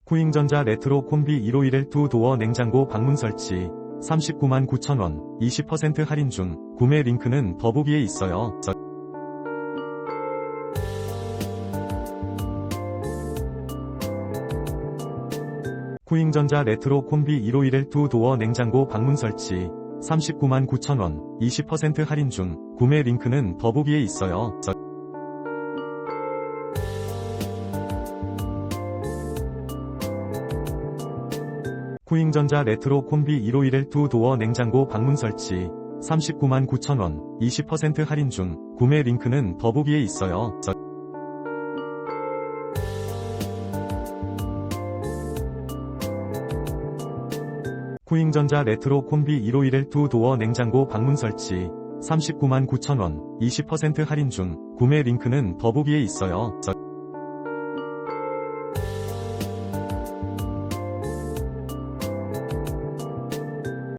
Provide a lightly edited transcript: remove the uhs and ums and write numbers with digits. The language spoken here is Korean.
쿠잉전자 레트로 콤비 151L 2도어 냉장고 방문 설치 399,900원 20% 할인 중. 구매 링크는 더보기에 있어요. 쿠잉전자 레트로 콤비 151L 2도어 냉장고 방문 설치 399,900원 20% 할인 중. 구매 링크는 더보기에 있어요. 쿠잉전자 레트로 콤비 151L 2도어 냉장고 방문 설치 399,900원 20% 할인 중. 구매 링크는 더보기에 있어요. 쿠잉전자 레트로 콤비 151L 2도어 냉장고 방문 설치 399,900원 20% 할인 중. 구매 링크는 더보기에 있어요.